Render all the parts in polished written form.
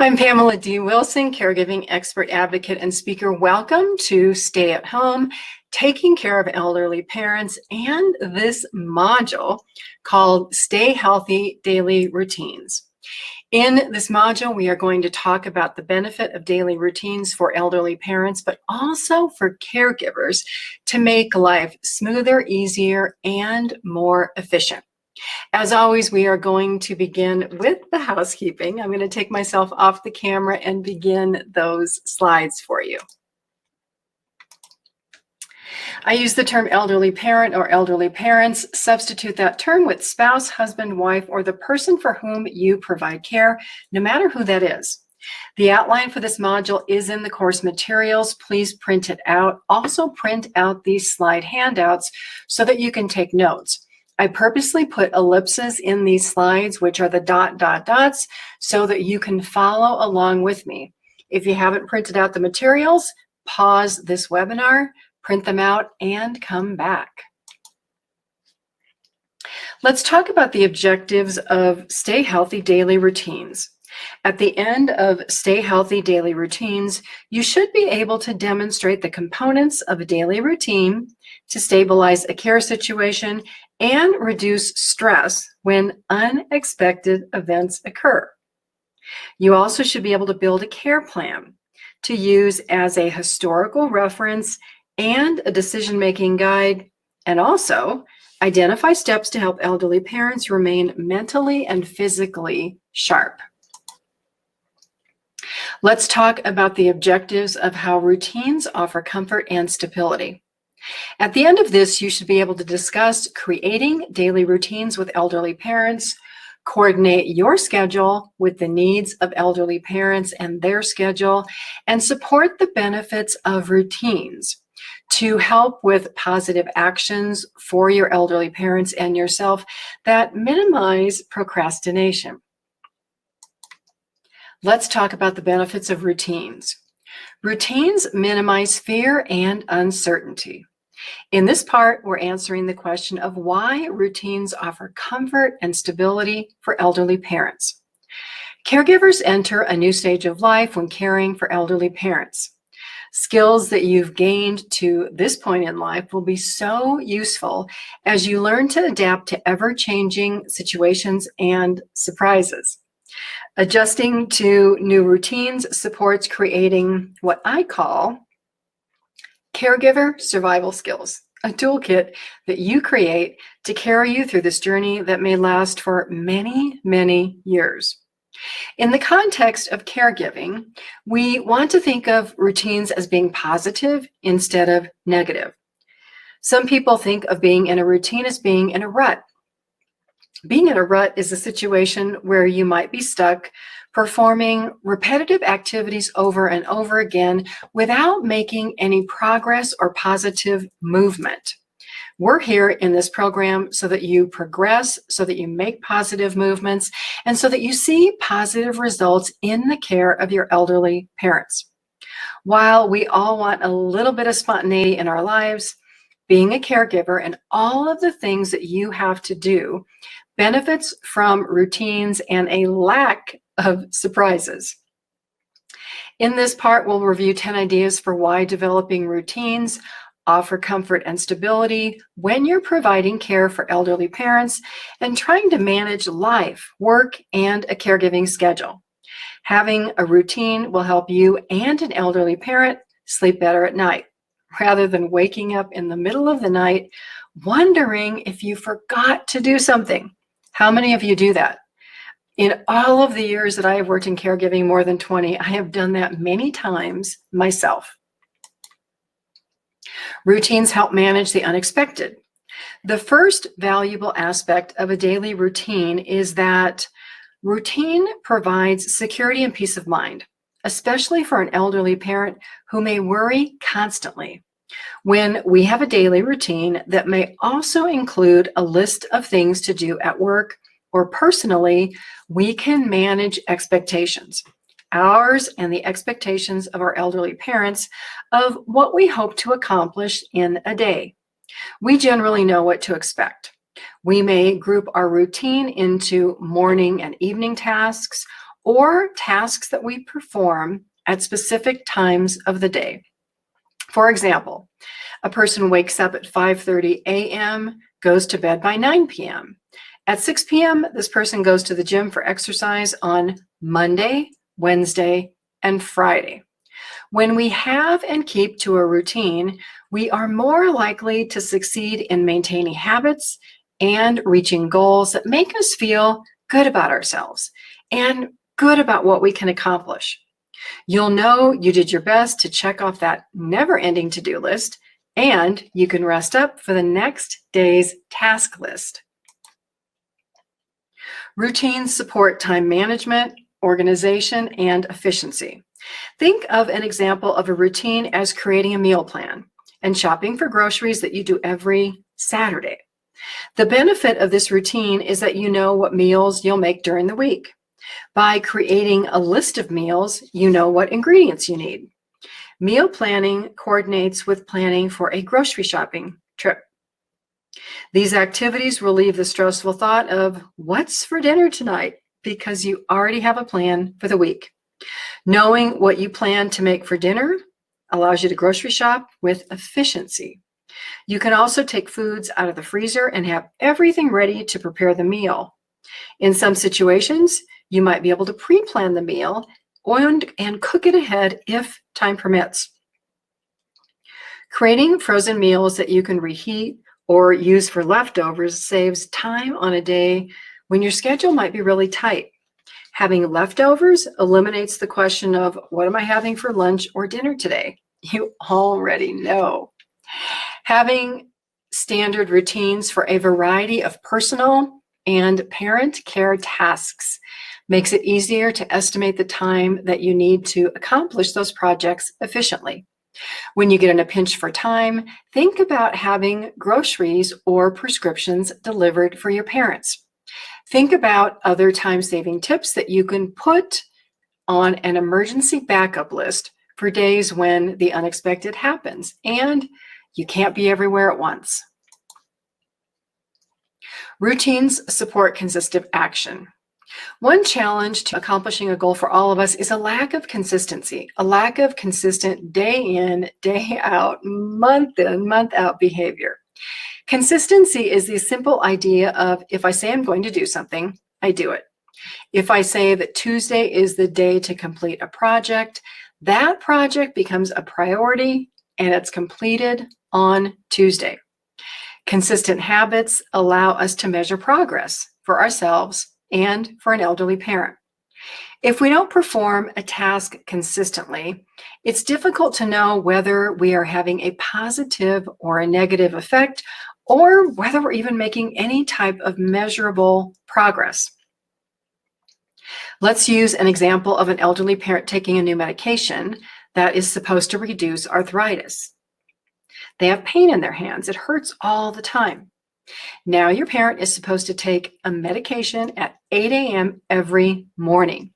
I'm Pamela D Wilson, caregiving expert, advocate, and speaker. Welcome to Stay at Home, Taking Care of Elderly Parents, and this module called Stay Healthy Daily Routines. In this module, we are going to talk about the benefit of daily routines for elderly parents, but also for caregivers to make life smoother, easier, and more efficient. As always, we are going to begin with the housekeeping. I'm going to take myself off the camera and begin those slides for you. I use the term elderly parent or elderly parents. Substitute that term with spouse, husband, wife, or the person for whom you provide care, no matter who that is. The outline for this module is in the course materials. Please print it out. Also print out these slide handouts so that you can take notes. I purposely put ellipses in these slides, which are the dots, so that you can follow along with me. If you haven't printed out the materials, pause this webinar, print them out, and come back. Let's talk about the objectives of Stay Healthy Daily Routines. At the end of Stay Healthy Daily Routines, you should be able to demonstrate the components of a daily routine to stabilize a care situation and reduce stress when unexpected events occur. You also should be able to build a care plan to use as a historical reference and a decision-making guide, and also identify steps to help elderly parents remain mentally and physically sharp. Let's talk about the objectives of how routines offer comfort and stability. At the end of this, you should be able to discuss creating daily routines with elderly parents, coordinate your schedule with the needs of elderly parents and their schedule, and support the benefits of routines to help with positive actions for your elderly parents and yourself that minimize procrastination. Let's talk about the benefits of routines. Routines minimize fear and uncertainty. In this part, we're answering the question of why routines offer comfort and stability for elderly parents. Caregivers enter a new stage of life when caring for elderly parents. Skills that you've gained to this point in life will be so useful as you learn to adapt to ever-changing situations and surprises. Adjusting to new routines supports creating what I call caregiver survival skills, a toolkit that you create to carry you through this journey that may last for many, many years. In the context of caregiving, we want to think of routines as being positive instead of negative. Some people think of being in a routine as being in a rut. Being in a rut is a situation where you might be stuck performing repetitive activities over and over again without making any progress or positive movement. We're here in this program so that you progress, so that you make positive movements, and so that you see positive results in the care of your elderly parents. While we all want a little bit of spontaneity in our lives, being a caregiver and all of the things that you have to do benefits from routines and a lack of surprises. In this part, we'll review 10 ideas for why developing routines offer comfort and stability when you're providing care for elderly parents and trying to manage life, work, and a caregiving schedule. Having a routine will help you and an elderly parent sleep better at night, rather than waking up in the middle of the night wondering if you forgot to do something. How many of you do that? In all of the years that I have worked in caregiving, more than 20, I have done that many times myself. Routines help manage the unexpected. The first valuable aspect of a daily routine is that routine provides security and peace of mind, especially for an elderly parent who may worry constantly. When we have a daily routine that may also include a list of things to do at work or personally, we can manage expectations, ours and the expectations of our elderly parents, of what we hope to accomplish in a day. We generally know what to expect. We may group our routine into morning and evening tasks, or tasks that we perform at specific times of the day. For example, a person wakes up at 5:30 a.m., goes to bed by 9 p.m. At 6 p.m., this person goes to the gym for exercise on Monday, Wednesday, and Friday. When we have and keep to a routine, we are more likely to succeed in maintaining habits and reaching goals that make us feel good about ourselves and good about what we can accomplish. You'll know you did your best to check off that never-ending to-do list, and you can rest up for the next day's task list. Routines support time management, organization, and efficiency. Think of an example of a routine as creating a meal plan and shopping for groceries that you do every Saturday. The benefit of this routine is that you know what meals you'll make during the week. By creating a list of meals, you know what ingredients you need. Meal planning coordinates with planning for a grocery shopping trip. These activities relieve the stressful thought of what's for dinner tonight because you already have a plan for the week. Knowing what you plan to make for dinner allows you to grocery shop with efficiency. You can also take foods out of the freezer and have everything ready to prepare the meal. In some situations, you might be able to pre-plan the meal and cook it ahead if time permits. Creating frozen meals that you can reheat or use for leftovers saves time on a day when your schedule might be really tight. Having leftovers eliminates the question of what am I having for lunch or dinner today? You already know. Having standard routines for a variety of personal and parent care tasks makes it easier to estimate the time that you need to accomplish those projects efficiently. When you get in a pinch for time, think about having groceries or prescriptions delivered for your parents. Think about other time-saving tips that you can put on an emergency backup list for days when the unexpected happens and you can't be everywhere at once. Routines support consistent action. One challenge to accomplishing a goal for all of us is a lack of consistency, a lack of consistent day in, day out, month in, month out behavior. Consistency is the simple idea of if I say I'm going to do something, I do it. If I say that Tuesday is the day to complete a project, that project becomes a priority and it's completed on Tuesday. Consistent habits allow us to measure progress for ourselves and for an elderly parent. If we don't perform a task consistently, it's difficult to know whether we are having a positive or a negative effect, or whether we're even making any type of measurable progress. Let's use an example of an elderly parent taking a new medication that is supposed to reduce arthritis. They have pain in their hands. It hurts all the time. Now your parent is supposed to take a medication at 8 a.m. every morning.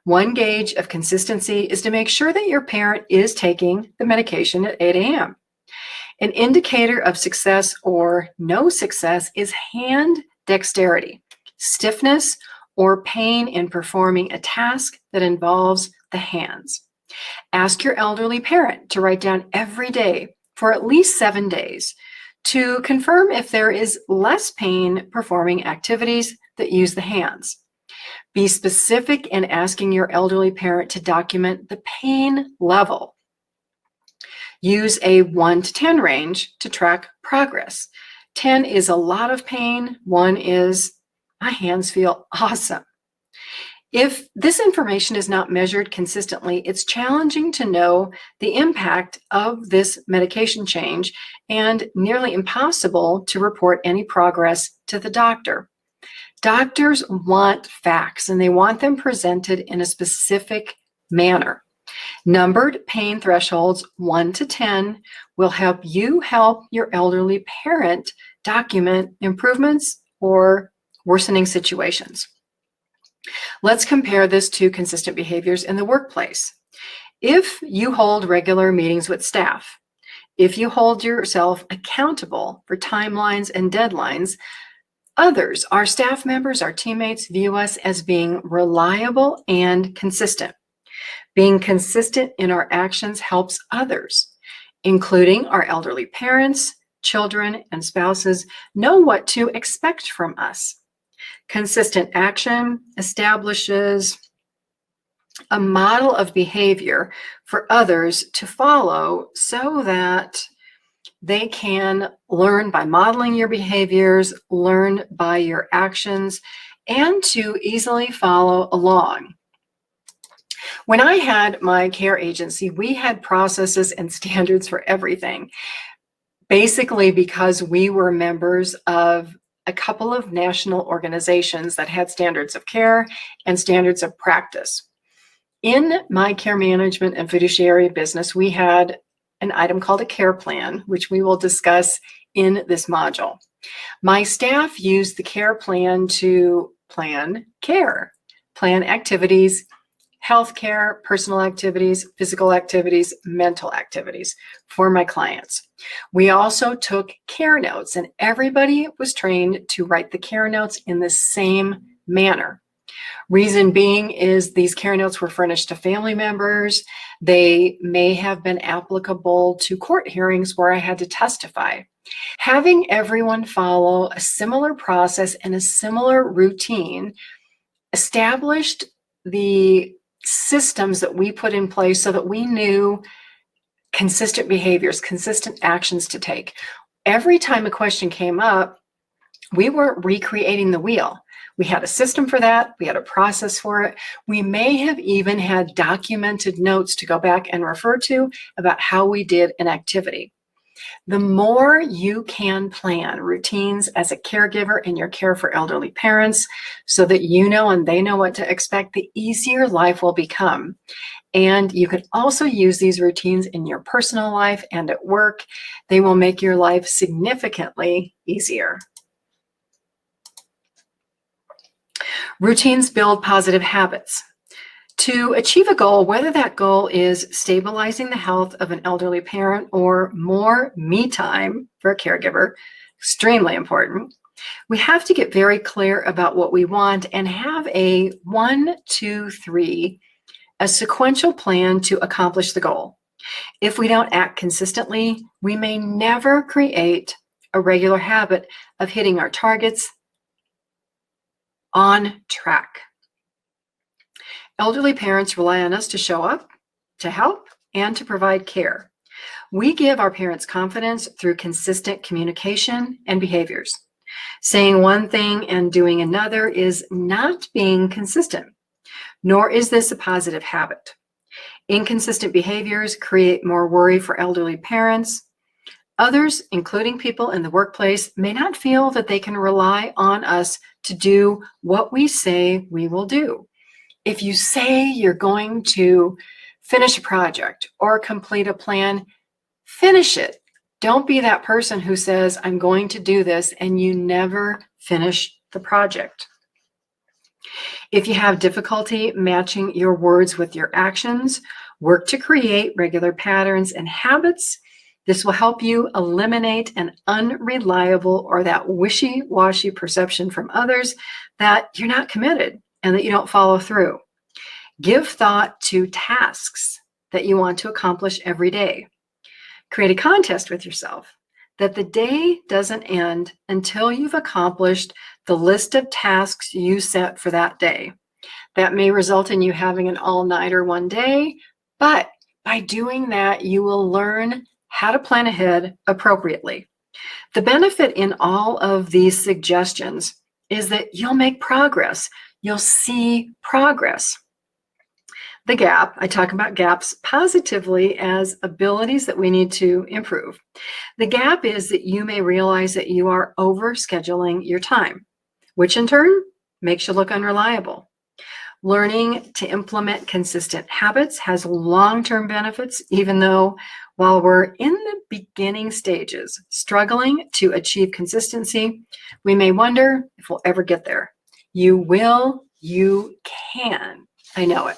One gauge of consistency is to make sure that your parent is taking the medication at 8 a.m. An indicator of success or no success is hand dexterity, stiffness, or pain in performing a task that involves the hands. Ask your elderly parent to write down every day for at least 7 days to confirm if there is less pain performing activities that use the hands. Be specific in asking your elderly parent to document the pain level. Use a 1 to 10 range to track progress. 10 is a lot of pain. 1 is, my hands feel awesome. If this information is not measured consistently, it's challenging to know the impact of this medication change and nearly impossible to report any progress to the doctor. Doctors want facts and they want them presented in a specific manner. Numbered pain thresholds 1 to 10 will help you help your elderly parent document improvements or worsening situations. Let's compare this to consistent behaviors in the workplace. If you hold regular meetings with staff, if you hold yourself accountable for timelines and deadlines, Others, our staff members, our teammates, view us as being reliable and consistent. Being consistent in our actions helps others, including our elderly parents, children, and spouses, know what to expect from us. Consistent action establishes a model of behavior for others to follow so that they can learn by modeling your behaviors, learn by your actions, and to easily follow along. When I had my care agency, we had processes and standards for everything, basically because we were members of a couple of national organizations that had standards of care and standards of practice. In my care management and fiduciary business, we had an item called a care plan, which we will discuss in this module. My staff used the care plan to plan care, plan activities, healthcare, personal activities, physical activities, mental activities for my clients. We also took care notes, and everybody was trained to write the care notes in the same manner. Reason being is these care notes were furnished to family members. They may have been applicable to court hearings where I had to testify. Having everyone follow a similar process and a similar routine established the systems that we put in place so that we knew consistent behaviors, consistent actions to take. Every time a question came up, we weren't recreating the wheel. We had a system for that. We had a process for it. We may have even had documented notes to go back and refer to about how we did an activity. The more you can plan routines as a caregiver in your care for elderly parents so that you know and they know what to expect, the easier life will become. And you can also use these routines in your personal life and at work. They will make your life significantly easier. Routines build positive habits. To achieve a goal, whether that goal is stabilizing the health of an elderly parent or more me time for a caregiver, extremely important, we have to get very clear about what we want and have a 1, 2, 3, a sequential plan to accomplish the goal. If we don't act consistently, we may never create a regular habit of hitting our targets on track. Elderly parents rely on us to show up, to help, and to provide care. We give our parents confidence through consistent communication and behaviors. Saying one thing and doing another is not being consistent, nor is this a positive habit. Inconsistent behaviors create more worry for elderly parents. Others, including people in the workplace, may not feel that they can rely on us to do what we say we will do. If you say you're going to finish a project or complete a plan, finish it. Don't be that person who says, I'm going to do this, and you never finish the project. If you have difficulty matching your words with your actions, work to create regular patterns and habits. This will help you eliminate an unreliable or that wishy-washy perception from others that you're not committed and that you don't follow through. Give thought to tasks that you want to accomplish every day. Create a contest with yourself that the day doesn't end until you've accomplished the list of tasks you set for that day. That may result in you having an all-nighter one day, but by doing that, you will learn how to plan ahead appropriately. The benefit in all of these suggestions is that you'll make progress. You'll see progress. The gap, I talk about gaps positively as abilities that we need to improve. The gap is that you may realize that you are overscheduling your time, which in turn makes you look unreliable. Learning to implement consistent habits has long-term benefits, even though while we're in the beginning stages, struggling to achieve consistency, we may wonder if we'll ever get there. You will, you can. I know it.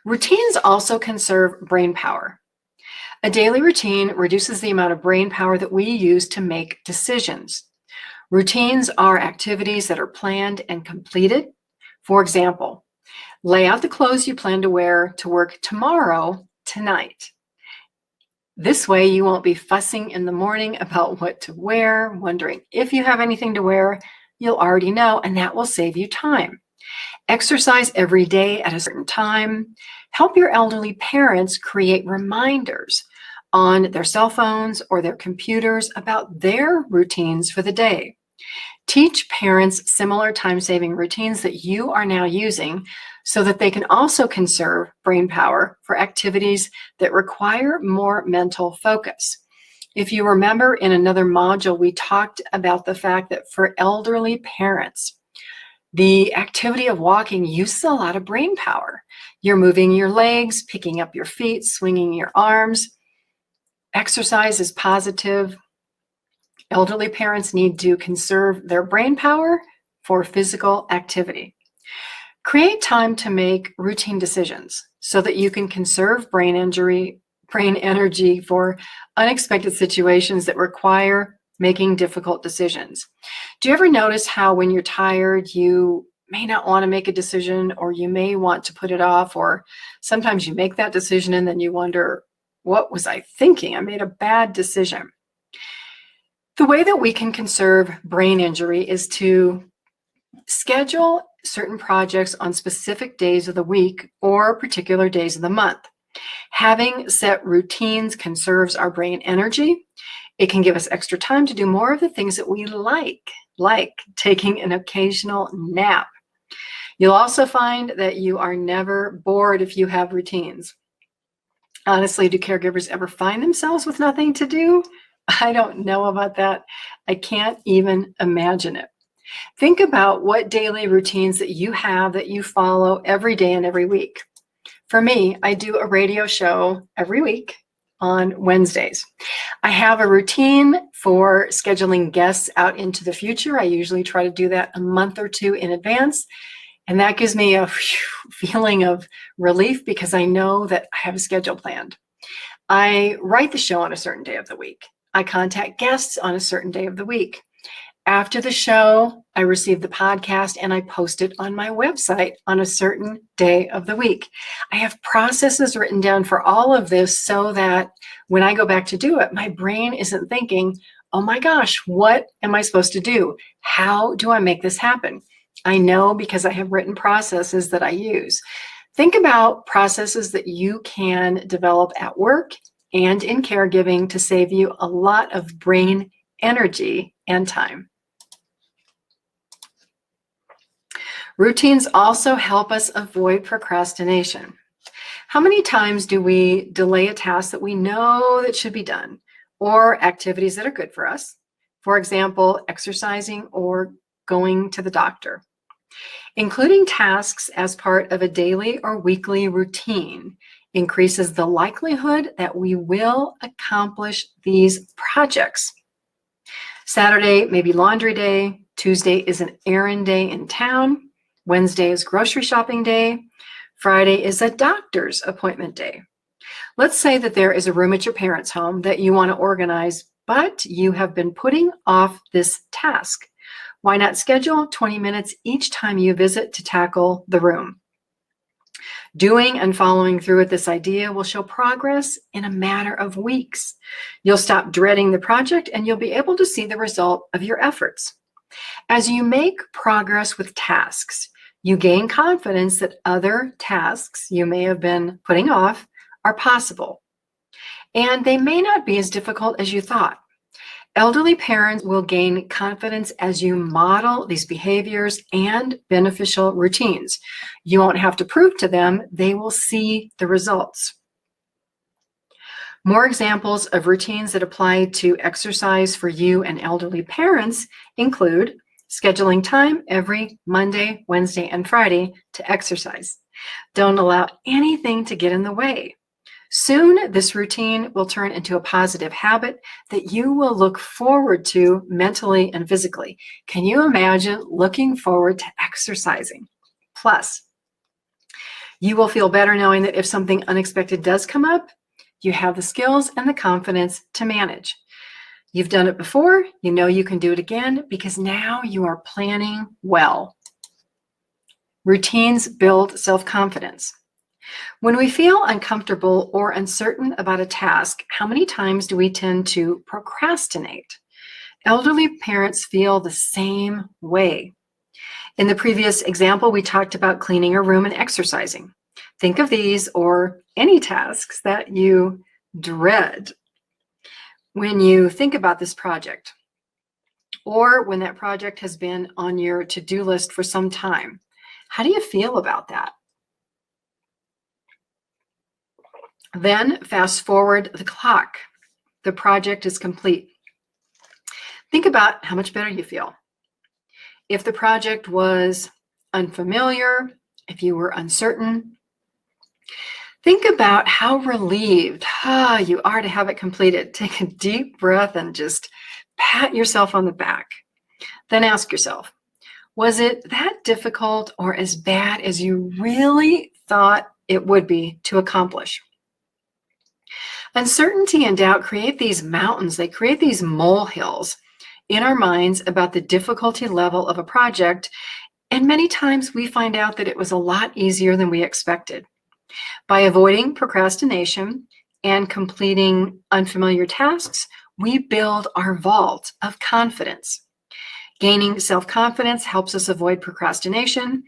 Routines also conserve brain power. A daily routine reduces the amount of brain power that we use to make decisions. Routines are activities that are planned and completed. For example, lay out the clothes you plan to wear to work tomorrow, tonight. This way, you won't be fussing in the morning about what to wear, wondering if you have anything to wear. You'll already know, and that will save you time. Exercise every day at a certain time. Help your elderly parents create reminders on their cell phones or their computers about their routines for the day. Teach parents similar time-saving routines that you are now using so that they can also conserve brain power for activities that require more mental focus. If you remember, in another module, we talked about the fact that for elderly parents, the activity of walking uses a lot of brain power. You're moving your legs, picking up your feet, swinging your arms. Exercise is positive. Elderly parents need to conserve their brain power for physical activity. Create time to make routine decisions so that you can conserve brain energy for unexpected situations that require making difficult decisions. Do you ever notice how when you're tired, you may not want to make a decision, or you may want to put it off, or sometimes you make that decision and then you wonder, what was I thinking? I made a bad decision. The way that we can conserve brain energy is to schedule certain projects on specific days of the week or particular days of the month. Having set routines conserves our brain energy. It can give us extra time to do more of the things that we like taking an occasional nap. You'll also find that you are never bored if you have routines. Honestly, do caregivers ever find themselves with nothing to do? I don't know about that. I can't even imagine it. Think about what daily routines that you have that you follow every day and every week. For me, I do a radio show every week on Wednesdays. I have a routine for scheduling guests out into the future. I usually try to do that a month or two in advance. And that gives me a feeling of relief because I know that I have a schedule planned. I write the show on a certain day of the week. I contact guests on a certain day of the week. After the show, I receive the podcast and I post it on my website on a certain day of the week. I have processes written down for all of this so that when I go back to do it, my brain isn't thinking, oh my gosh, what am I supposed to do? How do I make this happen? I know because I have written processes that I use. Think about processes that you can develop at work and in caregiving to save you a lot of brain energy and time. Routines also help us avoid procrastination. How many times do we delay a task that we know that should be done, or activities that are good for us? For example, exercising or going to the doctor. Including tasks as part of a daily or weekly routine increases the likelihood that we will accomplish these projects. Saturday may be laundry day. Tuesday is an errand day in town. Wednesday is grocery shopping day. Friday is a doctor's appointment day. Let's say that there is a room at your parents' home that you want to organize, but you have been putting off this task. Why not schedule 20 minutes each time you visit to tackle the room? Doing and following through with this idea will show progress in a matter of weeks. You'll stop dreading the project and you'll be able to see the result of your efforts. As you make progress with tasks, you gain confidence that other tasks you may have been putting off are possible, and they may not be as difficult as you thought. Elderly parents will gain confidence as you model these behaviors and beneficial routines. You won't have to prove to them, they will see the results. More examples of routines that apply to exercise for you and elderly parents include scheduling time every Monday, Wednesday, and Friday to exercise. Don't allow anything to get in the way. Soon, this routine will turn into a positive habit that you will look forward to mentally and physically. Can you imagine looking forward to exercising? Plus, you will feel better knowing that if something unexpected does come up, you have the skills and the confidence to manage. You've done it before. You know you can do it again because now you are planning well. Routines build self-confidence. When we feel uncomfortable or uncertain about a task, how many times do we tend to procrastinate? Elderly parents feel the same way. In the previous example, we talked about cleaning a room and exercising. Think of these or any tasks that you dread when you think about this project, or when that project has been on your to-do list for some time. How do you feel about that? Then fast forward the clock. The project is complete. Think about how much better you feel. If the project was unfamiliar, if you were uncertain, think about how relieved you are to have it completed. Take a deep breath and just pat yourself on the back. Then ask yourself, was it that difficult or as bad as you really thought it would be to accomplish? Uncertainty and doubt create these mountains. They create these molehills in our minds about the difficulty level of a project. And many times we find out that it was a lot easier than we expected. By avoiding procrastination and completing unfamiliar tasks, we build our vault of confidence. Gaining self-confidence helps us avoid procrastination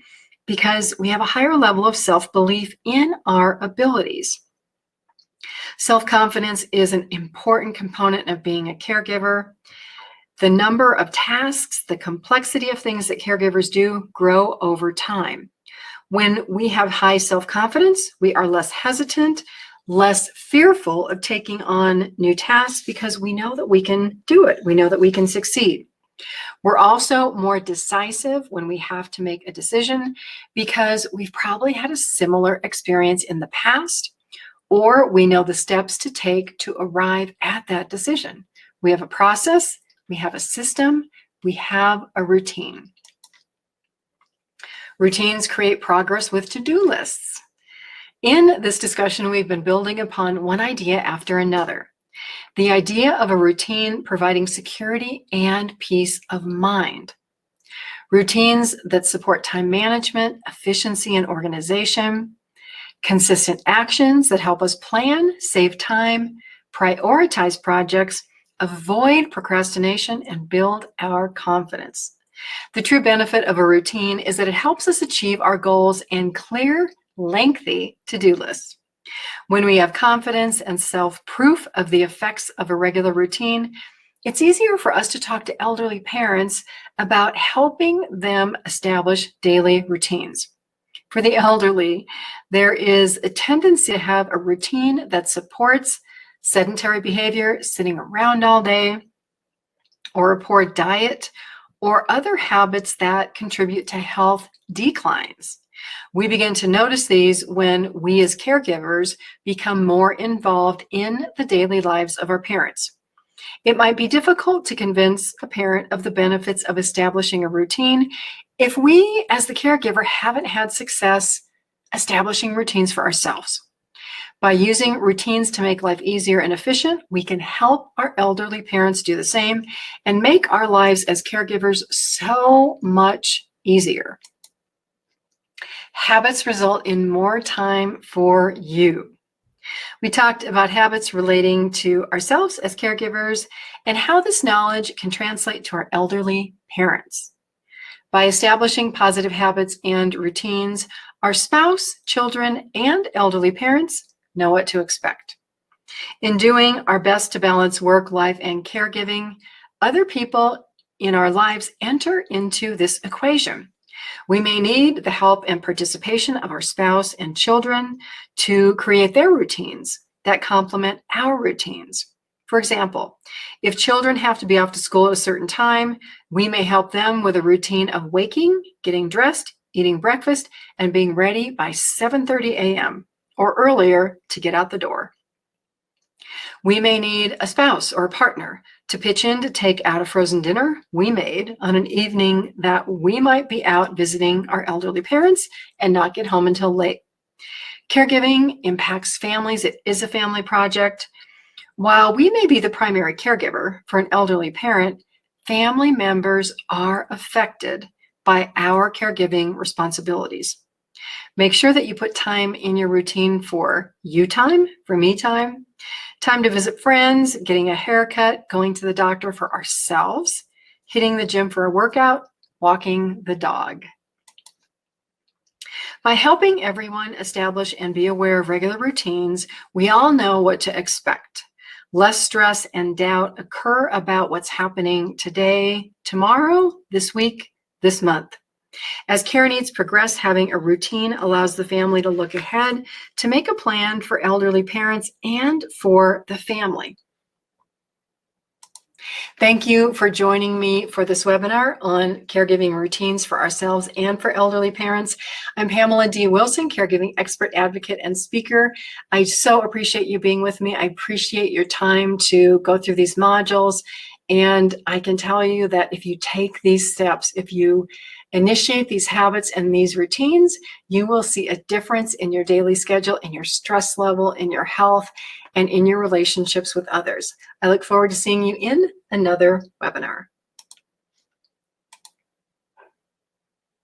because we have a higher level of self-belief in our abilities. Self-confidence is an important component of being a caregiver. The number of tasks, the complexity of things that caregivers do grow over time. When we have high self-confidence, we are less hesitant, less fearful of taking on new tasks because we know that we can do it. We know that we can succeed. We're also more decisive when we have to make a decision because we've probably had a similar experience in the past, or we know the steps to take to arrive at that decision. We have a process, we have a system, we have a routine. Routines create progress with to-do lists. In this discussion, we've been building upon one idea after another. The idea of a routine providing security and peace of mind. Routines that support time management, efficiency, and organization. Consistent actions that help us plan, save time, prioritize projects, avoid procrastination, and build our confidence. The true benefit of a routine is that it helps us achieve our goals and clear, lengthy to-do lists. When we have confidence and self-proof of the effects of a regular routine, it's easier for us to talk to elderly parents about helping them establish daily routines. For the elderly, there is a tendency to have a routine that supports sedentary behavior, sitting around all day, or a poor diet, or other habits that contribute to health declines. We begin to notice these when we as caregivers become more involved in the daily lives of our parents. It might be difficult to convince a parent of the benefits of establishing a routine if we, as the caregiver, haven't had success establishing routines for ourselves. By using routines to make life easier and efficient, we can help our elderly parents do the same and make our lives as caregivers so much easier. Habits result in more time for you. We talked about habits relating to ourselves as caregivers and how this knowledge can translate to our elderly parents. By establishing positive habits and routines, our spouse, children, and elderly parents know what to expect. In doing our best to balance work, life, and caregiving, other people in our lives enter into this equation. We may need the help and participation of our spouse and children to create their routines that complement our routines. For example, if children have to be off to school at a certain time, we may help them with a routine of waking, getting dressed, eating breakfast, and being ready by 7:30 a.m. or earlier to get out the door. We may need a spouse or a partner to pitch in to take out a frozen dinner we made on an evening that we might be out visiting our elderly parents and not get home until late. Caregiving impacts families. It is a family project. While we may be the primary caregiver for an elderly parent, family members are affected by our caregiving responsibilities. Make sure that you put time in your routine for you time, for me time, time to visit friends, getting a haircut, going to the doctor for ourselves, hitting the gym for a workout, walking the dog. By helping everyone establish and be aware of regular routines, we all know what to expect. Less stress and doubt occur about what's happening today, tomorrow, this week, this month. As care needs progress, having a routine allows the family to look ahead to make a plan for elderly parents and for the family. Thank you for joining me for this webinar on caregiving routines for ourselves and for elderly parents. I'm Pamela D Wilson, caregiving expert, advocate, and speaker. I so appreciate you being with me. I appreciate your time to go through these modules. And I can tell you that if you take these steps, if you initiate these habits and these routines, you will see a difference in your daily schedule, in your stress level, in your health, and in your relationships with others. I look forward to seeing you in another webinar.